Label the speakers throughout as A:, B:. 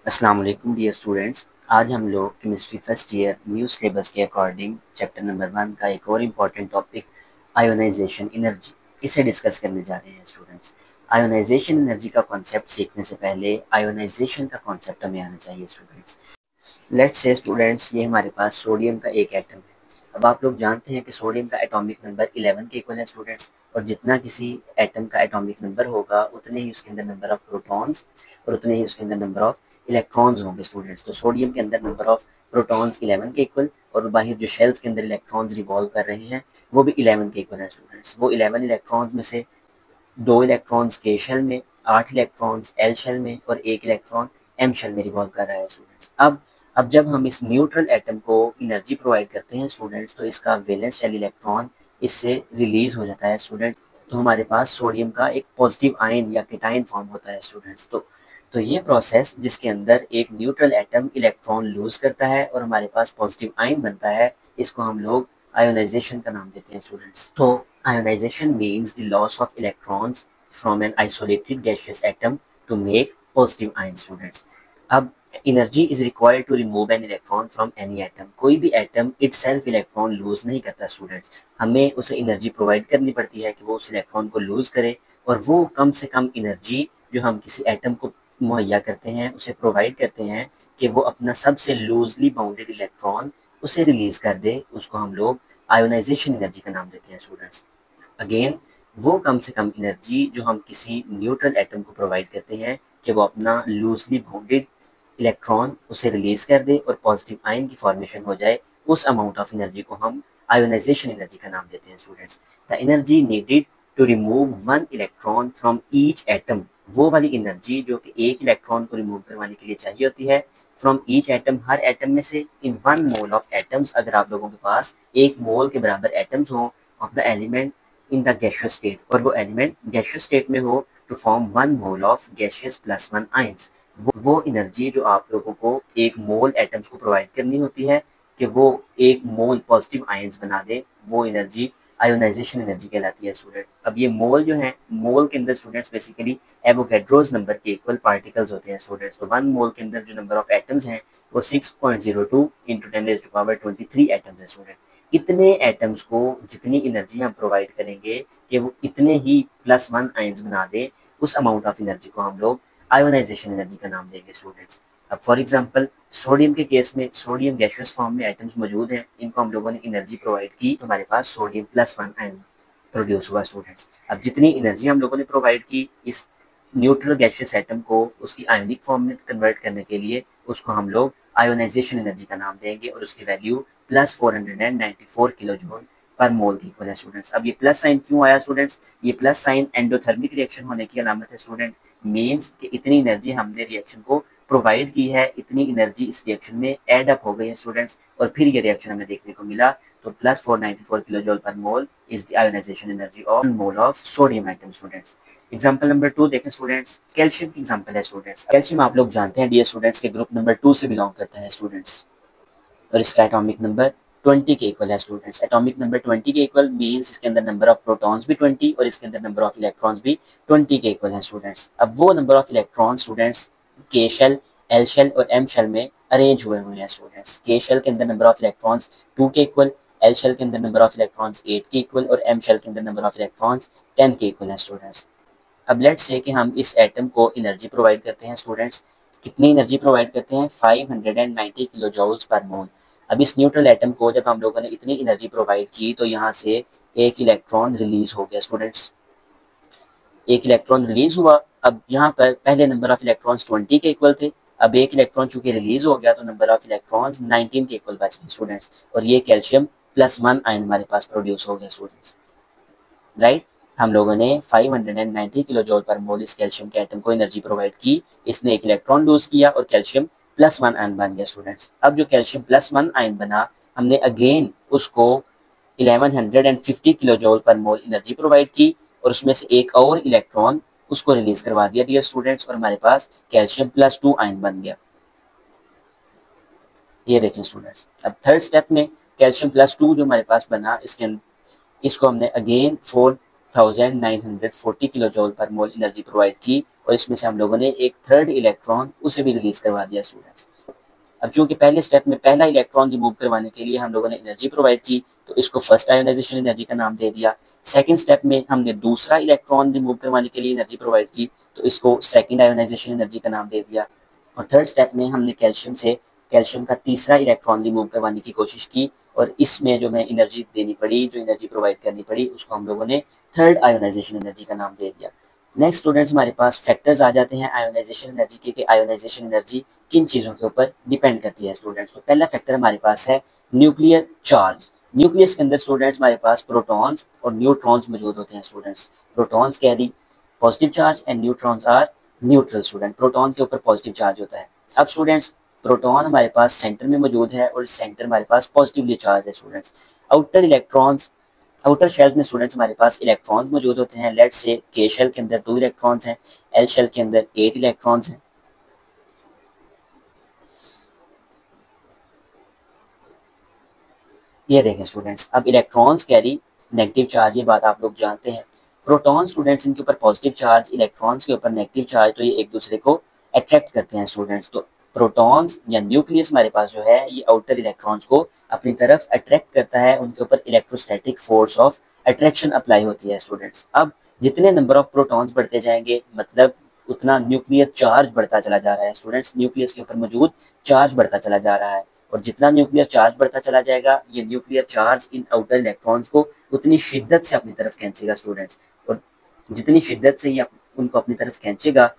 A: अस्सलाम वालेकुम dear students. आज हम लोग chemistry first year new syllabus के अकॉर्डिंग चैप्टर नंबर 1 का एक और इम्पॉर्टेंट टॉपिक आयोनाइजेशन एनर्जी इसे डिस्कस करने जा रहे हैं स्टूडेंट्स। आयोनाइजेशन एनर्जी का कॉन्सेप्ट सीखने से पहले आयोनाइजेशन का कॉन्सेप्ट हमें आना चाहिए स्टूडेंट्स। लेट्स से स्टूडेंट्स ये हमारे पास सोडियम का एक एटम है। अब आप लोग जानते हैं कि सोडियम का एटॉमिक नंबर 11 के इक्वल है स्टूडेंट्स, और जितना किसी एटम का एटॉमिक नंबर होगा उतने ही उसके अंदर नंबर ऑफ प्रोटॉन्स और उतने ही उसके अंदर नंबर ऑफ इलेक्ट्रॉन्स होंगे स्टूडेंट्स। तो सोडियम के अंदर नंबर ऑफ प्रोटॉन्स 11 के इक्वल, और बाहर जो शेल्स के अंदर इलेक्ट्रॉन्स रिवॉल्व कर रहे हैं वो भी 11 के इक्वल है स्टूडेंट्स। वो 11 इलेक्ट्रॉन्स में से 2 इलेक्ट्रॉन्स के शेल में, 8 इलेक्ट्रॉन्स एल शेल में और 1 इलेक्ट्रॉन एम शेल में रिवॉल्व कर रहा है स्टूडेंट्स। अब जब हम इस न्यूट्रल एटम को एनर्जी प्रोवाइड करते हैं स्टूडेंट्स, तो इसका वैलेंस शेल इलेक्ट्रॉन इससे रिलीज हो जाता है स्टूडेंट। तो हमारे पास सोडियम का एक पॉजिटिव आयन या केटाइन फॉर्म होता है स्टूडेंट्स। तो ये प्रोसेस जिसके अंदर एक न्यूट्रल एटम इलेक्ट्रॉन लूज करता है और हमारे पास पॉजिटिव आयन बनता है, इसको हम लोग आयोनाइजेशन का नाम देते हैं स्टूडेंट्स। तो ionization means the loss of electrons from an isolated gaseous atom to make positive ion students. अब energy is required to remove an electron from any atom. कोई भी एटम इटसेल्फ इलेक्ट्रॉन लूज नहीं करता students, हमें उसे energy provide करनी पड़ती है कि वो उस इलेक्ट्रॉन को लूज करे, और वो कम से कम एनर्जी जो हम किसी एटम को मुहैया करते हैं, उसे प्रोवाइड करते हैं कि वो अपना सबसे लूजली बाउंडेड इलेक्ट्रॉन उसे रिलीज कर दे, उसको हम लोग आयोनाइजेशन एनर्जी का नाम देते हैं स्टूडेंट्स। अगेन वो कम से कम एनर्जी जो हम किसी न्यूट्रल एटम को प्रोवाइड करते हैं कि वो अपना लूजली बाउंडेड इलेक्ट्रॉन उसे रिलीज कर दे और पॉजिटिव आयन की फॉर्मेशन हो जाए, उस अमाउंट ऑफ एनर्जी को हम आयोनाइजेशन एनर्जी का नाम देते हैं students. The energy needed to remove one electron from each atom, वो वाली एनर्जी जो कि एक इलेक्ट्रॉन को रिमूव करवाने के लिए चाहिए होती है from each atom, her atom में से, इन 1 मोल ऑफ एटम्स, अगर आप लोगों के पास 1 मोल के बराबर एटम्स हो of the element in the gaseous state, और वो एलिमेंट गैसियस स्टेट में हो, to form 1 mole of gaseous plus 1 ions. वो एनर्जी जो आप लोगों को 1 मोल एटम्स को प्रोवाइड करनी होती है कि वो 1 मोल पॉजिटिव आयंस बना दे, वो एनर्जी आयोनाइजेशन एनर्जी कहलाती है स्टूडेंट। अब ये मोल जो है, मोल के अंदर स्टूडेंट्स बेसिकली एवोगैड्रोस नंबर के इक्वल पार्टिकल्स होते हैं स्टूडेंट्स। तो 1 मोल के अंदर जो नंबर ऑफ एटम्स हैं वो 6.02 इंटू 10⁻23 एटम्स है स्टूडेंट। इतने एटम्स को जितनी एनर्जी हम प्रोवाइड करेंगे कि वो इतने ही +1 आयंस बना दे, उस अमाउंट ऑफ एनर्जी को हम लोग आयोनाइजेशन एनर्जी का नाम देंगे स्टूडेंट्स। अब फॉर एग्जांपल सोडियम के केस में, सोडियम गैसियस फॉर्म में एटम्स मौजूद हैं, इनको हम लोगों ने एनर्जी प्रोवाइड की तो हमारे पास सोडियम +1 आयन प्रोड्यूस हुआ स्टूडेंट्स। अब जितनी एनर्जी हम लोगों ने प्रोवाइड की इस न्यूट्रल गैसियस एटम को उसकी आयोनिक फॉर्म में कन्वर्ट करने के लिए, उसको हम लोग आयोनाइजेशन एनर्जी का नाम देंगे, और उसकी वैल्यू +494 किलो जूल पर मोल की इक्वल है स्टूडेंट्स। अब ये प्लस साइन क्यों आया स्टूडेंट्स? ये प्लस साइन एंडोथर्मिक रिएक्शन होने की अलामत है स्टूडेंट। मीन्स कि इतनी एनर्जी हमने रिएक्शन को प्रोवाइड की है, इतनी एनर्जी इस रिएक्शन में एड अप हो गई है स्टूडेंट्स, और फिर ये रिएक्शन हमें देखने को मिला। तो +494 kilo joule per mole is the ionisation energy of mole of sodium atom students. Example number 2 देखें स्टूडेंट्स, कैल्शियम की एग्जाम्पल है स्टूडेंट्स। कैल्शियम आप लोग जानते हैं डियर स्टूडेंट्स के ग्रुप नंबर 2 से बिलोंग करता है स्टूडेंट्स, और इसका एटॉमिक नंबर 20 के इक्वल है स्टूडेंट्स। एटॉमिक नंबर 20 के इक्वल मींस इसके अंदर नंबर ऑफ प्रोटॉन्स भी 20 और इसके अंदर नंबर ऑफ इलेक्ट्रॉन्स भी 20 के इक्वल है स्टूडेंट्स। अब वो नंबर ऑफ इलेक्ट्रॉन स्टूडेंट्स के शेल, एल शेल और एम शेल में अरेंज हुए हुए हैं स्टूडेंट्स। के शेल के अंदर नंबर ऑफ इलेक्ट्रॉन्स 2 के इक्वल, एल शेल के अंदर नंबर ऑफ इलेक्ट्रॉन्स 8 के इक्वल और एम शेल के अंदर नंबर ऑफ इलेक्ट्रॉन्स 10 के इक्वल है स्टूडेंट्स। अब लेट्स से कि हम इस एटम को एनर्जी प्रोवाइड करते हैं स्टूडेंट्स। कितनी एनर्जी प्रोवाइड करते हैं? 590 किलो जूल्स पर मोल। अब इस न्यूट्रल एटम को जब हम लोगों ने इतनी एनर्जी प्रोवाइड की तो यहाँ से एक इलेक्ट्रॉन रिलीज हो गया स्टूडेंट्स, एक इलेक्ट्रॉन रिलीज हुआ। अब यहाँ पर पहले नंबर ऑफ इलेक्ट्रॉन्स 20 के इक्वल थे, अब एक इलेक्ट्रॉन चूंकि रिलीज हो गया तो नंबर ऑफ इलेक्ट्रॉन्स 19 के इक्वल बच गए स्टूडेंट्स, और ये कैल्शियम +1 आयन हमारे पास प्रोड्यूस हो गया स्टूडेंट्स। राइट, हम लोगों ने 590 किलो जूल पर मोल इस कैल्शियम के एटम को एनर्जी प्रोवाइड की, इसने एक इलेक्ट्रॉन लूज किया और कैल्शियम +1 आयन बन गया स्टूडेंट्स। अब जो कैल्शियम +1 आयन बना, हमने अगेन उसको 1150 किलो जूल पर मोल एनर्जी प्रोवाइड की, और उसमें से एक और इलेक्ट्रॉन उसको रिलीज करवा दिया डियर स्टूडेंट्स, और हमारे पास कैल्शियम +2 आयन बन गया। ये देखें स्टूडेंट्स, अब थर्ड स्टेप में कैल्शियम +2 जो हमारे पास बना, इसको हमने अगेन 1940 किलो जूल पर मोल एनर्जी प्रोवाइड की, और इसमें से हम लोगों ने एक थर्ड इलेक्ट्रॉन उसे भी रिलीज करवा दिया स्टूडेंट्स। अब चूंकि पहले स्टेप में पहला इलेक्ट्रॉन रिमूव करवाने के लिए हम लोगों ने एनर्जी प्रोवाइड की, तो इसको फर्स्ट आयोनाइजेशन एनर्जी का नाम दे दिया। सेकंड स्टेप में हमने दूसरा इलेक्ट्रॉन रिमूव करवाने के लिए एनर्जी प्रोवाइड की, तो इसको सेकंड आयोनाइजेशन एनर्जी का नाम दे दिया। और थर्ड स्टेप में हमने कैल्शियम का तीसरा इलेक्ट्रॉन रिमूव करवाने की कोशिश की, और इसमें जो हमें एनर्जी देनी पड़ी, जो एनर्जी प्रोवाइड करनी पड़ी, उसको हम लोगों ने थर्ड आयोनाइजेशन एनर्जी का नाम दे दिया। नेक्स्ट स्टूडेंट्स, हमारे पास फैक्टर्स आ जाते हैं आयोनाइजेशन एनर्जी के, कि आयोनाइजेशन एनर्जी किन चीज़ों के ऊपर डिपेंड करती है स्टूडेंट्स। तो पहला फैक्टर हमारे पास है न्यूक्लियर चार्ज। न्यूक्लियस के अंदर स्टूडेंट्स हमारे पास प्रोटॉन्स और न्यूट्रॉन्स मौजूद होते हैं students. Protons carry positive charge and neutrons are neutral student. Proton के ऊपर पॉजिटिव चार्ज होता है। अब स्टूडेंट्स, प्रोटॉन हमारे पास सेंटर में मौजूद है, और सेंटर हमारे पास पॉजिटिवली चार्ज है स्टूडेंट्स। आउटर शेल में स्टूडेंट्स हमारे पास इलेक्ट्रॉन्स मौजूद होते हैं। लेट्स से के शेल के अंदर 2 इलेक्ट्रॉन्स हैं, एल शेल के अंदर 8 इलेक्ट्रॉन्स हैं। ये देखें स्टूडेंट्स, अब इलेक्ट्रॉन्स कैरी नेगेटिव चार्ज, ये बात आप लोग जानते हैं। प्रोटॉन स्टूडेंट्स, इनके ऊपर पॉजिटिव चार्ज, इलेक्ट्रॉन्स के ऊपर नेगेटिव चार्ज, तो ये एक दूसरे को अट्रैक्ट करते हैं स्टूडेंट्स। तो प्रोटॉन्स या न्यूक्लियस हमारे पास जो है, ये आउटर इलेक्ट्रॉन्स को अपनी तरफ अट्रैक्ट करता है, उनके ऊपर electrostatic force of attraction apply होती है स्टूडेंट्स। अब जितने नंबर ऑफ प्रोटॉन्स बढ़ते जाएंगे, मतलब उतना न्यूक्लियर चार्ज बढ़ता चला जा रहा है स्टूडेंट्स। न्यूक्लियस के ऊपर मौजूद चार्ज बढ़ता चला जा रहा है, और जितना न्यूक्लियर चार्ज बढ़ता चला जाएगा, ये nuclear charge in outer electrons को उतनी शिद्दत से अपनी तरफ खींचेगा स्टूडेंट्स। और जितनी शिद्दत से ये उनको अपनी तरफ खींचेगा,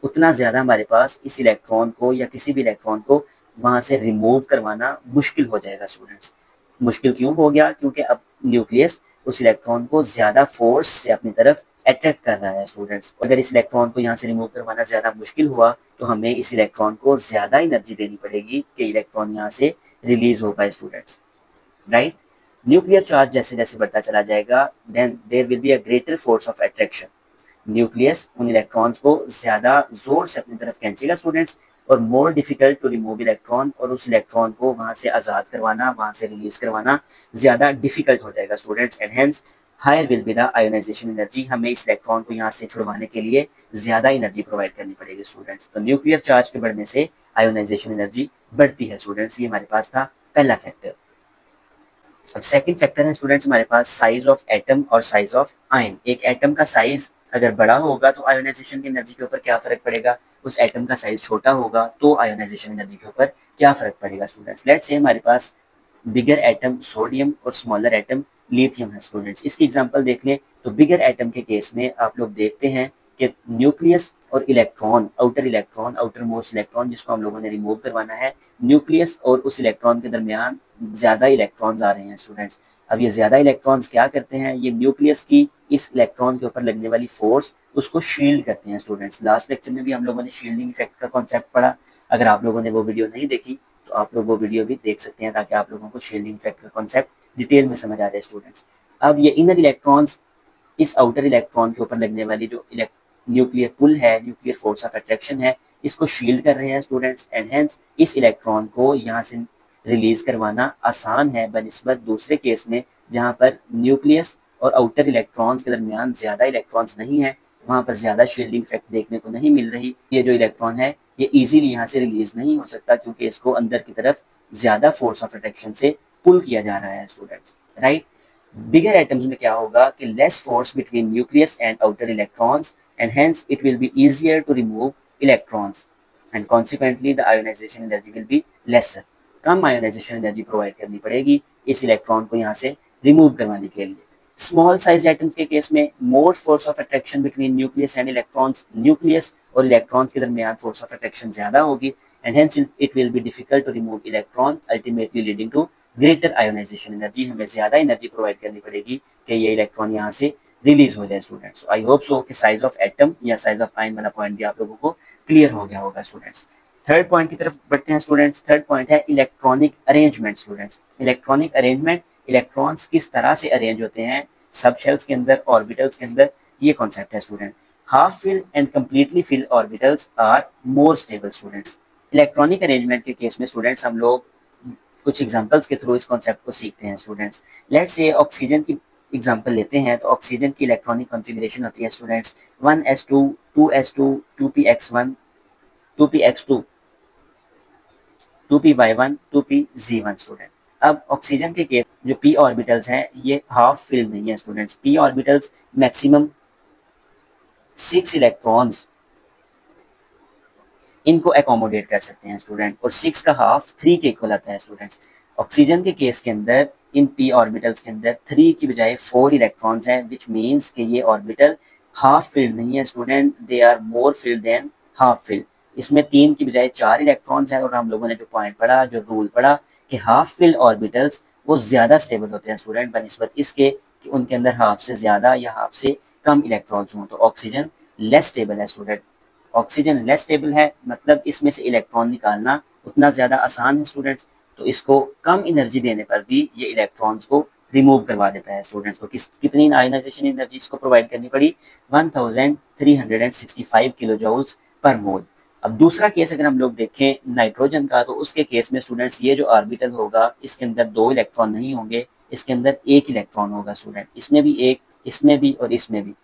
A: उतना ज़्यादा हमारे पास इस इलेक्ट्रॉन को या किसी भी इलेक्ट्रॉन को वहाँ से रिमूव करवाना मुश्किल हो जाएगा स्टूडेंट्स। मुश्किल क्यों हो गया? क्योंकि अब न्यूक्लियस उस इलेक्ट्रॉन को ज़्यादा फोर्स से अपनी तरफ अट्रैक्ट कर रहा है स्टूडेंट्स। अगर इस इलेक्ट्रॉन को यहाँ से रिमूव करवाना ज़्यादा मुश्किल हुआ, तो हमें इस इलेक्ट्रॉन को ज़्यादा एनर्जी देनी पड़ेगी कि इलेक्ट्रॉन यहाँ से रिलीज हो पाए स्टूडेंट्स, राइट। न्यूक्लियर चार्ज जैसे जैसे बढ़ता चला जाएगा, then there will be a greater force of attraction. Nucleus उन इलेक्ट्रॉन्स को ज्यादा जोर से अपनी तरफ खींचेगा स्टूडेंट्स, और more difficult to remove electron, और उस इलेक्ट्रॉन को वहां से आजाद करवाना, वहां से रिलीज करवाना ज्यादा डिफिकल्ट हो जाएगा students. And hence higher will be the ionisation energy. हमें इस इलेक्ट्रॉन को यहाँ से छुड़वाने के लिए ज्यादा एनर्जी प्रोवाइड करनी पड़ेगी स्टूडेंट्स। तो न्यूक्लियर चार्ज के बढ़ने से आयोनाइजेशन एनर्जी बढ़ती है स्टूडेंट्स। ये हमारे पास था पहला फैक्टर। अब सेकंड फैक्टर है स्टूडेंट्स हमारे पास साइज ऑफ एटम और साइज ऑफ आयन। एक एटम का साइज अगर बड़ा होगा तो आयोनाइजेशन की एनर्जी के ऊपर क्या फर्क पड़ेगा, उस एटम का साइज छोटा होगा तो आयोनाइजेशन एनर्जी के ऊपर क्या फर्क पड़ेगा स्टूडेंट्स। लेट्स से हमारे पास बिगर एटम सोडियम और स्मॉलर एटम लिथियम है स्टूडेंट्स। इसकी एग्जांपल देख लें तो बिगर एटम के केस में आप लोग देखते हैं कि न्यूक्लियस और इलेक्ट्रॉन, आउटर मोस्ट इलेक्ट्रॉन जिसको हम लोगों ने रिमूव करवाना है, न्यूक्लियस और उस इलेक्ट्रॉन के दरमियान ज्यादा इलेक्ट्रॉन्स आ रहे हैं स्टूडेंट्स। अब ये ज्यादा इलेक्ट्रॉन्स क्या करते हैं, ये न्यूक्लियस की इस इलेक्ट्रॉन के ऊपर लगने वाली फोर्स उसको शील्ड करते हैं स्टूडेंट्स। लास्ट लेक्चर में भी हम लोगों ने शील्डिंग इफेक्ट का कॉन्सेप्ट पढ़ा। अगर आप लोगों ने वो वीडियो नहीं देखी तो आप लोग वो वीडियो भी देख सकते हैं, ताकि आप लोगों को शील्डिंग इफेक्ट का कॉन्सेप्ट डिटेल में समझ आ जाए स्टूडेंट्स। अब ये इनर इलेक्ट्रॉन्स इस आउटर इलेक्ट्रॉन के ऊपर लगने वाली जो न्यूक्लियर पुल है, न्यूक्लियर फोर्स ऑफ अट्रैक्शन है, इसको शील्ड कर रहे हैं स्टूडेंट्स। एंड हेंस इस इलेक्ट्रॉन को यहाँ से रिलीज करवाना आसान है बनिस्बत दूसरे केस में, जहाँ पर न्यूक्लियस और आउटर इलेक्ट्रॉन्स के दरमियान ज्यादा इलेक्ट्रॉन्स नहीं है, वहाँ पर ज्यादा शील्डिंग इफेक्ट देखने को नहीं मिल रही। ये जो इलेक्ट्रॉन है ये इजीली यहाँ से रिलीज नहीं हो सकता, क्योंकि इसको अंदर की तरफ ज्यादा फोर्स ऑफ अट्रैक्शन से पुल किया जा रहा है स्टूडेंट्स, राइट। बिगर एटम्स में क्या होगा कि less force between nucleus and outer electrons, and hence it will be easier to remove electrons, and consequently the ionisation energy will be lesser. कम आयोनाइजेशन एनर्जी प्रोवाइड करनी पड़ेगी इस इलेक्ट्रॉन को यहाँ से रिमूव करवाने के लिए। स्मॉल साइज एटम्स के केस में more force of attraction between nucleus and electrons, nucleus और इलेक्ट्रॉन्स के दरमियान फोर्स ऑफ अट्रैक्शन ज्यादा होगी, and hence it will be difficult to remove electron, ultimately leading to greater ionisation energy. हमें ज्यादा energy provide करनी पड़ेगी कि ये इलेक्ट्रॉन यहाँ से रिलीज हो जाए स्टूडेंट्स। आई होप सो कि साइज ऑफ एटम या साइज ऑफ आयन वाला पॉइंट भी आप लोगों को क्लियर हो गया होगा स्टूडेंट्स। थर्ड पॉइंट की तरफ बढ़ते हैं स्टूडेंट्स। थर्ड पॉइंट है electronic arrangement students. Electronic arrangement, electrons किस तरह से अरेंज होते हैं सब शेल्स के अंदर, ऑर्बिटल्स के अंदर, ये कॉन्सेप्ट है student. Half filled and completely filled orbitals are more stable students. Electronic arrangement के केस में स्टूडेंट्स हम लोग कुछ एग्जांपल्स के थ्रू इस कॉन्सेप्ट को सीखते हैं स्टूडेंट्स। लेट्स से ऑक्सीजन की एग्जांपल लेते हैं तो ऑक्सीजन की इलेक्ट्रॉनिक कॉन्फ़िगरेशन होती है students 1s2, 2s2, 2px1, 2px2, 2py1, 2pz1 student. अब ऑक्सीजन के केस जो p ऑर्बिटल्स हैं ये हाफ फिल्ड नहीं है students. p orbitals maximum 6 electrons इनको एकोमोडेट कर सकते हैं स्टूडेंट, और 6 का हाफ 3 के इक्वल आता है स्टूडेंट्स। ऑक्सीजन के केस के अंदर इन p ऑर्बिटल्स के अंदर 3 की बजाय 4 इलेक्ट्रॉन्स हैं, विच मीन्स कि ये ऑर्बिटल हाफ फिल्ड नहीं है student, they are more filled than half filled. इसमें 3 की बजाय 4 इलेक्ट्रॉन्स हैं, और हम लोगों ने जो पॉइंट पढ़ा, जो रूल पढ़ा कि हाफ फिल्ड ऑर्बिटल्स वो ज़्यादा स्टेबल होते हैं स्टूडेंट बनिस्बत इसके कि उनके अंदर हाफ से ज़्यादा या हाफ से कम इलेक्ट्रॉन्स हों। तो ऑक्सीजन लेस स्टेबल है स्टूडेंट। ऑक्सीजन लेस स्टेबल है मतलब इसमें से इलेक्ट्रॉन निकालना उतना ज़्यादा आसान है स्टूडेंट्स, तो इसको कम एनर्जी देने पर भी ये इलेक्ट्रॉन्स को रिमूव करवा देता है स्टूडेंट्स को। कितनी आयोनाइजेशन एनर्जी इसको प्रोवाइड करनी पड़ी, 1365 किलो जूल्स पर मोल। अब दूसरा केस अगर हम लोग देखें नाइट्रोजन का, तो उसके केस में स्टूडेंट्स ये जो ऑर्बिटल होगा इसके अंदर 2 इलेक्ट्रॉन नहीं होंगे, इसके अंदर 1 इलेक्ट्रॉन होगा स्टूडेंट। इसमें भी 1, इसमें भी और इसमें भी।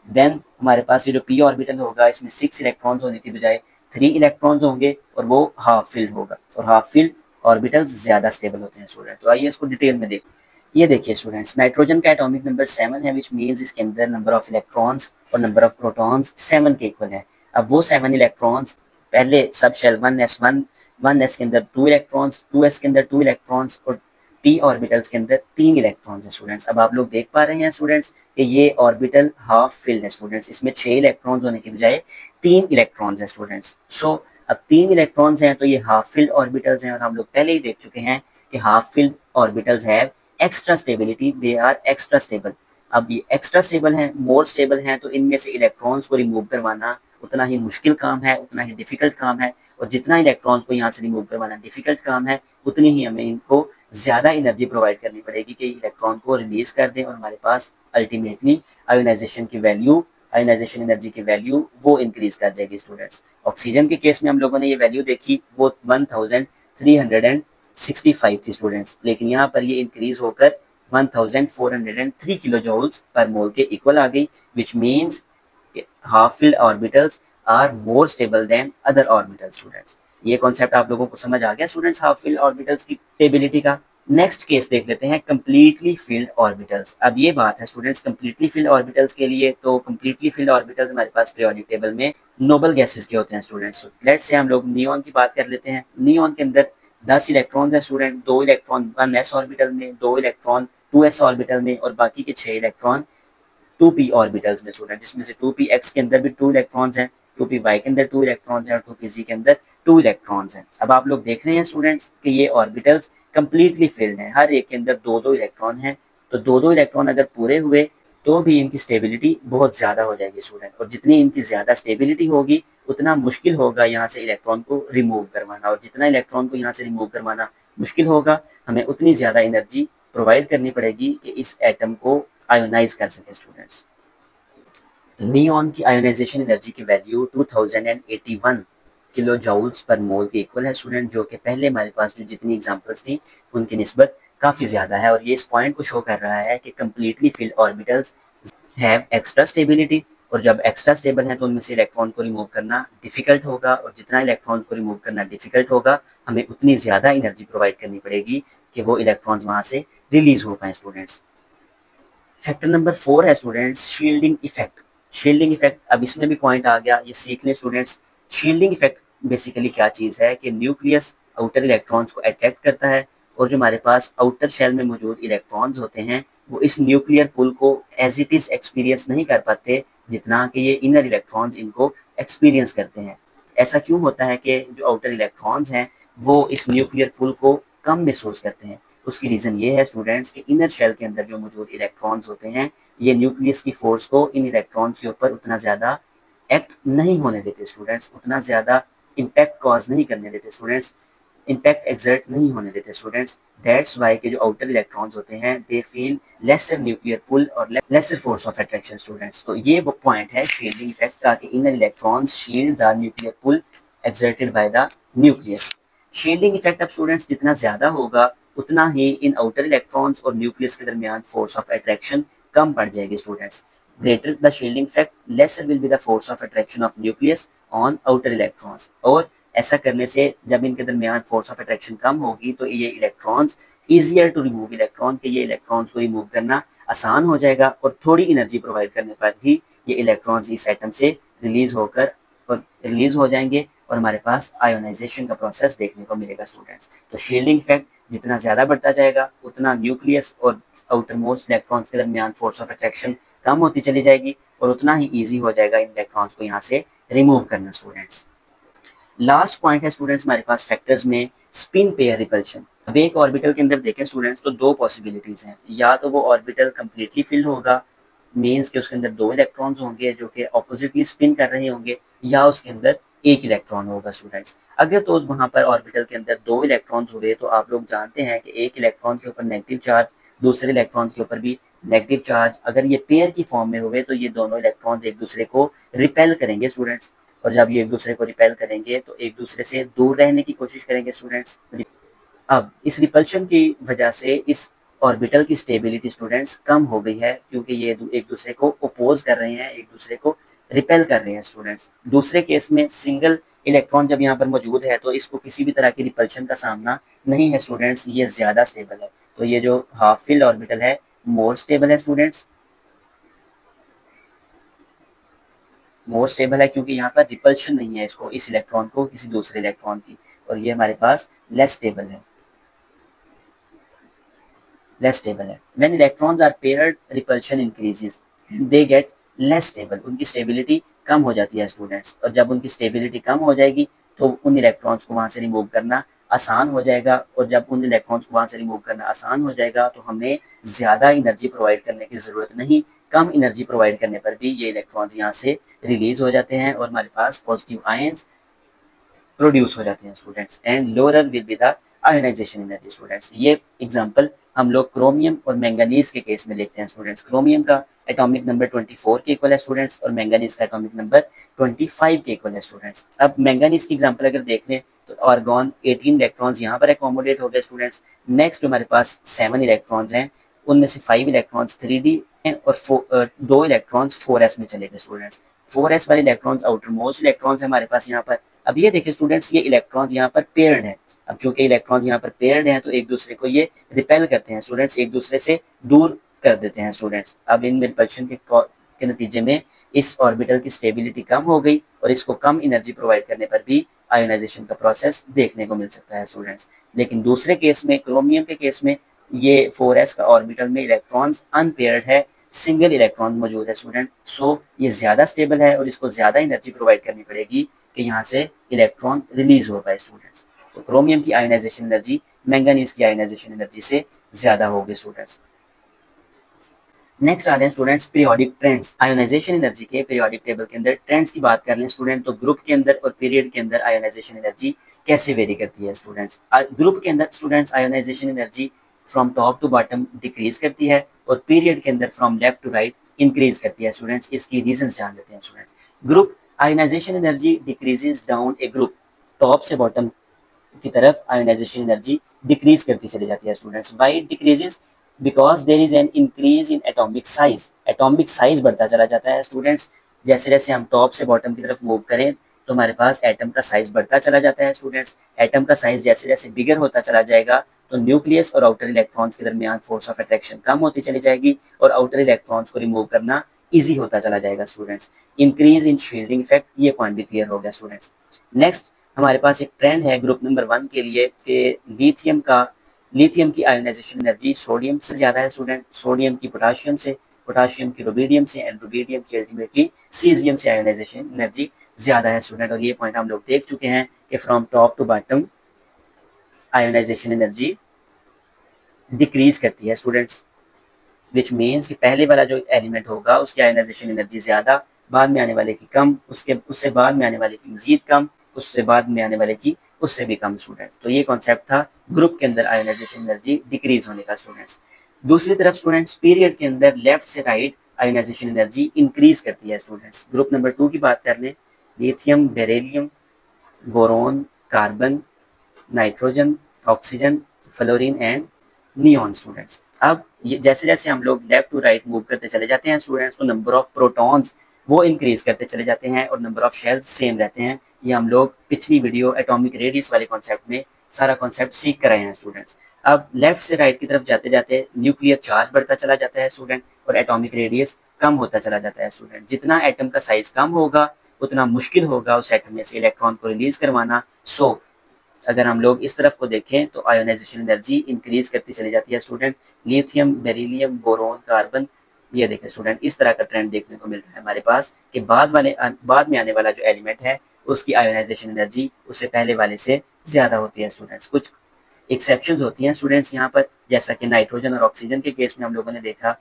A: देन हमारे पास ये जो p ऑर्बिटल होगा इसमें 6 इलेक्ट्रॉन्स होने की बजाय 3 इलेक्ट्रॉन्स होंगे, और वो हाफ फिल्ड होगा, और हाफ फिल्ड ऑर्बिटल्स ज्यादा स्टेबल होते हैं स्टूडेंट। तो आइए इसको डिटेल में देखें। ये देखिए स्टूडेंट्स, नाइट्रोजन का एटॉमिक नंबर 7 है, विच मीन्स इसके अंदर नंबर ऑफ इलेक्ट्रॉन्स और नंबर ऑफ प्रोटॉन्स 7 के इक्वल है। अब वो 7 इलेक्ट्रॉन्स पहले सब शेल 1s1, 1s के अंदर 2 इलेक्ट्रॉन्स, 2s के अंदर 2 इलेक्ट्रॉन्स, और p ऑर्बिटल्स के अंदर 3 इलेक्ट्रॉन्स हैं स्टूडेंट्स। अब आप लोग देख पा रहे हैं स्टूडेंट्स कि ये ऑर्बिटल हाफ फिल्ड है स्टूडेंट्स, इसमें 6 इलेक्ट्रॉन्स होने की बजाय 3 इलेक्ट्रॉन्स हैं स्टूडेंट्स। सो अब 3 इलेक्ट्रॉन्स हैं तो ये हाफ फिल्ड ऑर्बिटल्स हैं, और हम लोग पहले ही देख चुके हैं कि half filled orbitals have extra stability, they are extra stable. अब ये एक्स्ट्रा स्टेबल हैं, मोर स्टेबल हैं, तो इनमें से इलेक्ट्रॉन्स को रिमूव करवाना उतना ही मुश्किल काम है, उतना ही डिफिकल्ट काम है, और जितना इलेक्ट्रॉन्स को यहाँ से रिमूव करवाना डिफिकल्ट काम है, उतनी ही हमें इनको ज़्यादा एनर्जी प्रोवाइड करनी पड़ेगी कि इलेक्ट्रॉन को रिलीज कर दें, और हमारे पास अल्टीमेटली आयोनाइजेशन की वैल्यू, आयोनाइजेशन एनर्जी की वैल्यू वो इंक्रीज कर जाएगी स्टूडेंट्स। ऑक्सीजन के केस में हम लोगों ने ये वैल्यू देखी, वो 1365 थी स्टूडेंट्स, लेकिन यहाँ पर ये इंक्रीज होकर 1403 किलो जूल्स पर मोल के इक्वल आ गई, which means half filled orbitals are more stable than other orbitals students. ये कॉन्सेप्ट आप लोगों को समझ आ गया स्टूडेंट्स हाफ फिल्ड ऑर्बिटल्स की स्टेबिलिटी का। नेक्स्ट केस देख लेते हैं कंप्लीटली फिल्ड ऑर्बिटल्स। अब ये बात है स्टूडेंट्स कंप्लीटली फिल्ड ऑर्बिटल्स के लिए, तो कंप्लीटली फिल्ड ऑर्बिटल्स हमारे पास पीरियोडिक टेबल में नोबल गैसेस के होते हैं स्टूडेंट्स। लेट्स से हम लोग नियॉन की बात कर लेते हैं। नियॉन के अंदर 10 इलेक्ट्रॉन्स हैं स्टूडेंट, 2 इलेक्ट्रॉन 1s ऑर्बिटल में, 2 इलेक्ट्रॉन 2s ऑर्बिटल में, और बाकी के 6 इलेक्ट्रॉन 2p ऑर्बिटल्स में स्टूडेंट, जिसमें से 2px के अंदर भी 2 इलेक्ट्रॉन्स हैं, 2py के अंदर 2 इलेक्ट्रॉन्स हैं, और 2pz के अंदर 2 इलेक्ट्रॉन्स हैं। अब आप लोग देख रहे हैं स्टूडेंट्स कि ये ऑर्बिटल्स कंप्लीटली फिल्ड हैं, हर एक के अंदर 2-2 इलेक्ट्रॉन हैं, तो 2-2 इलेक्ट्रॉन अगर पूरे हुए तो भी इनकी स्टेबिलिटी बहुत ज़्यादा हो जाएगी स्टूडेंट, और जितनी इनकी ज़्यादा स्टेबिलिटी होगी उतना मुश्किल होगा यहाँ से इलेक्ट्रॉन को रिमूव करवाना, और जितना इलेक्ट्रॉन को यहाँ से रिमूव करवाना मुश्किल होगा हमें उतनी ज़्यादा एनर्जी प्रोवाइड करनी पड़ेगी कि इस एटम को आयोनाइज कर सके स्टूडेंट्स। नियॉन की आयोनाइजेशन एनर्जी की वैल्यू 2081 किलो जूल्स पर मोल के इक्वल है स्टूडेंट, जो कि पहले हमारे पास जो जितनी एग्जांपल्स थी उनकी निस्बत काफ़ी ज़्यादा है, और ये इस पॉइंट को शो कर रहा है कि completely filled orbitals have extra stability, और जब एक्स्ट्रा स्टेबल है तो उनमें से इलेक्ट्रॉन को रिमूव करना डिफिकल्ट होगा, और जितना इलेक्ट्रॉन्स को रिमूव करना डिफिकल्ट होगा हमें उतनी ज़्यादा एनर्जी प्रोवाइड करनी पड़ेगी कि वो इलेक्ट्रॉन्स वहाँ से रिलीज हो पाएँ स्टूडेंट्स। फैक्टर नंबर 4 है students shielding effect. Shielding effect, अब इसमें भी पॉइंट आ गया, ये सीख लें स्टूडेंट्स। शील्डिंग इफेक्ट बेसिकली क्या चीज़ है कि न्यूक्लियस आउटर इलेक्ट्रॉन्स को अट्रैक्ट करता है, और जो हमारे पास आउटर शेल में मौजूद इलेक्ट्रॉन्स होते हैं वो इस न्यूक्लियर पुल को एज इट इज़ एक्सपीरियंस नहीं कर पाते जितना कि ये इनर इलेक्ट्रॉन्स इनको एक्सपीरियंस करते हैं। ऐसा क्यों होता है कि जो आउटर इलेक्ट्रॉन्स हैं वो इस न्यूक्लियर पुल को कम महसूस करते हैं? उसकी रीज़न ये है स्टूडेंट्स कि इनर शेल के अंदर जो मौजूद इलेक्ट्रॉन्स होते हैं ये न्यूक्लियस की फोर्स को इन इलेक्ट्रॉन्स के ऊपर उतना ज़्यादा एक्ट नहीं होने देते स्टूडेंट्स, उतना ज़्यादा इम्पैक्ट कॉज नहीं करने देते स्टूडेंट्स, इम्पैक्ट एक्सर्ट नहीं होने देते स्टूडेंट्स। दैट्स वाई के जो आउटर इलेक्ट्रॉन्स होते हैं they feel lesser nuclear pull और lesser force of attraction students. तो ये वो पॉइंट है शील्डिंग इफेक्ट का कि inner electrons shield the nuclear pull exerted by the nucleus. Shielding effect अब स्टूडेंट्स जितना ज़्यादा होगा उतना ही इन आउटर इलेक्ट्रॉन्स और न्यूक्लियस के दरमियान फोर्स ऑफ अट्रैक्शन कम पड़ जाएगी students. Greater the shielding effect lesser will be the force of attraction of nucleus on outer electrons. और ऐसा करने से जब इनके दरमियान फोर्स ऑफ अट्रैक्शन कम होगी तो ये electrons easier to remove electron के ये इलेक्ट्रॉन्स को रिमूव करना आसान हो जाएगा और थोड़ी एनर्जी प्रोवाइड करने पर ही ये इलेक्ट्रॉन्स इस एटम से रिलीज होकर और रिलीज हो जाएंगे और हमारे पास आयोनाइजेशन का प्रोसेस देखने को मिलेगा स्टूडेंट्स। तो शील्डिंग इफेक्ट जितना ज़्यादा बढ़ता जाएगा उतना न्यूक्लियस और आउटर मोस्ट इलेक्ट्रॉन्स के दरमियान फोर्स ऑफ अट्रैक्शन कम होती चली जाएगी और उतना ही ईजी हो जाएगा इन इलेक्ट्रॉन्स को यहाँ से रिमूव करना स्टूडेंट्स। लास्ट पॉइंट है स्टूडेंट्स हमारे पास फैक्टर्स में स्पिन पेयर रिपल्शन। अब एक ऑर्बिटल के अंदर देखें स्टूडेंट्स तो दो पॉसिबिलिटीज़ हैं, या तो वो ऑर्बिटल कम्प्लीटली फिल्ड होगा, मीन्स कि उसके अंदर दो इलेक्ट्रॉन्स होंगे जो कि ऑपोजिटली स्पिन कर रहे होंगे, या उसके अंदर एक इलेक्ट्रॉन होगा स्टूडेंट्स। अगर तो वहाँ पर ऑर्बिटल के अंदर दो इलेक्ट्रॉन्स हुए तो आप लोग जानते हैं कि एक इलेक्ट्रॉन के ऊपर नेगेटिव चार्ज, दूसरे इलेक्ट्रॉन के ऊपर भी नेगेटिव चार्ज, अगर ये पेयर की फॉर्म में हुए तो ये दोनों इलेक्ट्रॉन्स एक दूसरे को रिपेल करेंगे स्टूडेंट्स। और जब ये एक दूसरे को रिपेल करेंगे तो एक दूसरे से दूर रहने की कोशिश करेंगे स्टूडेंट्स। अब इस रिपल्शन की वजह से इस ऑर्बिटल की स्टेबिलिटी स्टूडेंट्स कम हो गई है क्योंकि ये एक दूसरे को अपोज कर रहे हैं, एक दूसरे को रिपेल कर रहे हैं स्टूडेंट्स। दूसरे केस में सिंगल इलेक्ट्रॉन जब यहाँ पर मौजूद है तो इसको किसी भी तरह की रिपल्शन का सामना नहीं है स्टूडेंट्स, ये ज़्यादा स्टेबल है। तो ये जो हाफ फिल्ड ऑर्बिटल है मोर स्टेबल है स्टूडेंट्स, मोर स्टेबल है क्योंकि यहाँ पर रिपल्शन नहीं है इसको, इस इलेक्ट्रॉन को किसी दूसरे इलेक्ट्रॉन की, और ये हमारे पास लेस स्टेबल है, लेस स्टेबल है। When electrons are paired repulsion increases, they get less stable, उनकी स्टेबिलिटी कम हो जाती है स्टूडेंट्स। और जब उनकी स्टेबिलिटी कम हो जाएगी तो उन इलेक्ट्रॉन्स को वहाँ से रिमूव करना आसान हो जाएगा, और जब उन इलेक्ट्रॉन्स को वहाँ से रिमूव करना आसान हो जाएगा तो हमें ज़्यादा एनर्जी प्रोवाइड करने की ज़रूरत नहीं, कम एनर्जी प्रोवाइड करने पर भी ये इलेक्ट्रॉन्स यहाँ से रिलीज हो जाते हैं और हमारे पास पॉजिटिव आयंस प्रोड्यूस हो जाते हैं students. And lower will be the ionisation energy students. ये एग्जांपल हम लोग क्रोमियम और मैंगनीज के केस में देखते हैं स्टूडेंट्स। क्रोमियम का एटॉमिक नंबर 24 के इक्वल है स्टूडेंट्स और मैंगनीज का एटॉमिक नंबर 25 के इक्वल है स्टूडेंट्स। अब मैंगनीज की एग्जांपल अगर देख लें तो आर्गॉन 18 इलेक्ट्रॉन्स यहाँ पर एकोमोडेट हो गए स्टूडेंट्स। नेक्स्ट हमारे पास 7 इलेक्ट्रॉन्स हैं, उनमें से 5 इलेक्ट्रॉन्स 3D हैं और 2 इलेक्ट्रॉन्स 4s में चले गए स्टूडेंट्स। 4s वाले इलेक्ट्रॉन्स आउटर मोस्ट इलेक्ट्रॉन्स है हमारे पास यहाँ पर। अब ये देखिए स्टूडेंट्स, ये इलेक्ट्रॉन्स यहाँ पर पेयर्ड हैं। अब चूंकि इलेक्ट्रॉन्स यहाँ पर पेयर्ड हैं तो एक दूसरे को ये रिपेल करते हैं स्टूडेंट्स, एक दूसरे से दूर कर देते हैं स्टूडेंट्स। अब इन रिपल्शन के नतीजे में इस ऑर्बिटल की स्टेबिलिटी कम हो गई और इसको कम एनर्जी प्रोवाइड करने पर भी आयोनाइजेशन का प्रोसेस देखने को मिल सकता है स्टूडेंट्स। लेकिन दूसरे केस में, क्रोमियम के केस में, ये 4s का ऑर्बिटल में इलेक्ट्रॉन्स अनपेयर्ड है, सिंगल इलेक्ट्रॉन मौजूद है स्टूडेंट। सो ये ज़्यादा स्टेबल है और इसको ज़्यादा एनर्जी प्रोवाइड करनी पड़ेगी कि यहाँ से इलेक्ट्रॉन रिलीज हो पाए स्टूडेंट्स। तो क्रोमियम की आयोनाइजेशन एनर्जी मैंगनीज की आयोनाइजेशन एनर्जी से ज़्यादा होगी स्टूडेंट्स। नेक्स्ट आ रहे हैं students periodic trends. Ionisation energy के पीरियोडिक टेबल के अंदर ट्रेंड्स की बात कर लें स्टूडेंट तो ग्रुप के अंदर और पीरियड के अंदर आयोनाइजेशन एनर्जी कैसे वेरी करती है स्टूडेंट्स। ग्रुप के अंदर students ionization energy from top to bottom decrease करती है और पीरियड के अंदर from left to right increase करती है स्टूडेंट्स। इसकी रीजंस जान लेते हैं students. Group ionization energy decreases down a group, top से बॉटम की तरफ आयोनाइजेशन एनर्जी डिक्रीज करती चली जाती है students. Why it decreases? Because there is an increase in atomic size, atomic size बढ़ता चला जाता है स्टूडेंट्स। जैसे जैसे हम टॉप से बॉटम की तरफ मूव करें तो हमारे पास एटम का साइज बढ़ता चला जाता है स्टूडेंट्स। एटम का साइज जैसे जैसे बिगर होता चला जाएगा तो न्यूक्लियस और आउटर इलेक्ट्रॉन्स के दरमियान फोर्स ऑफ अट्रैक्शन कम होती चली जाएगी और आउटर इलेक्ट्रॉन्स को रिमूव करना ईजी होता चला जाएगा students. Increase in shielding effect, ये पॉइंट भी क्लियर हो गया स्टूडेंट्स। नेक्स्ट हमारे पास एक ट्रेंड है ग्रुप नंबर 1 के लिए कि लिथियम की आयोनाइजेशन एनर्जी सोडियम से ज़्यादा है स्टूडेंट। सोडियम की पोटाशियम से, पोटाशियम की रुबिडियम से एंड रुबिडियम की अल्टीमेटली सीजियम से आयोनाइजेशन एनर्जी ज़्यादा है स्टूडेंट। और ये पॉइंट हम लोग देख चुके हैं कि from top to bottom ionisation energy decrease करती है स्टूडेंट्स, विच मीन्स कि पहले वाला जो एलिमेंट होगा उसकी आयोनाइजेशन एनर्जी ज़्यादा, बाद में आने वाले की कम, उससे बाद में आने वाले की मजीद कम, उससे बाद में आने वाले की उससे भी कम स्टूडेंट्स। तो ये कॉन्सेप्ट था ग्रुप के अंदर आयोनाइजेशन एनर्जी डिक्रीज होने का स्टूडेंट्स। दूसरी तरफ स्टूडेंट्स पीरियड के अंदर लेफ्ट से राइट आयोनाइजेशन एनर्जी इंक्रीज करती है स्टूडेंट्स। ग्रुप नंबर 2 की बात कर लें, lithium, beryllium, boron, carbon, nitrogen, oxygen, fluorine and neon students. अब ये जैसे जैसे हम लोग लेफ्ट टू राइट मूव करते चले जाते हैं स्टूडेंट्स, तो नंबर ऑफ प्रोटॉन्स वो इंक्रीज करते चले जाते हैं और नंबर ऑफ शेल्स सेम रहते हैं। ये हम लोग पिछली वीडियो एटॉमिक रेडियस वाले कॉन्सेप्ट में सारा कॉन्सेप्ट सीख कर रहे हैं स्टूडेंट्स। अब लेफ्ट से राइट की तरफ जाते जाते न्यूक्लियर चार्ज बढ़ता चला जाता है स्टूडेंट, और एटॉमिक रेडियस कम होता चला जाता है स्टूडेंट। जितना एटम का साइज कम होगा उतना मुश्किल होगा उस एटम में से इलेक्ट्रॉन को रिलीज करवाना। सो अगर हम लोग इस तरफ को देखें तो आयोनाइजेशन एनर्जी इंक्रीज करती चली जाती है student. Lithium, beryllium, boron, carbon, ये देखें स्टूडेंट, इस तरह का ट्रेंड देखने को मिलता है हमारे पास कि बाद में आने वाला जो एलिमेंट है उसकी आयोनाइजेशन एनर्जी उससे पहले वाले से ज़्यादा होती है स्टूडेंट्स। कुछ एक्सेप्शंस होती हैं स्टूडेंट्स यहाँ पर, जैसा कि नाइट्रोजन और ऑक्सीजन के केस में हम लोगों ने देखा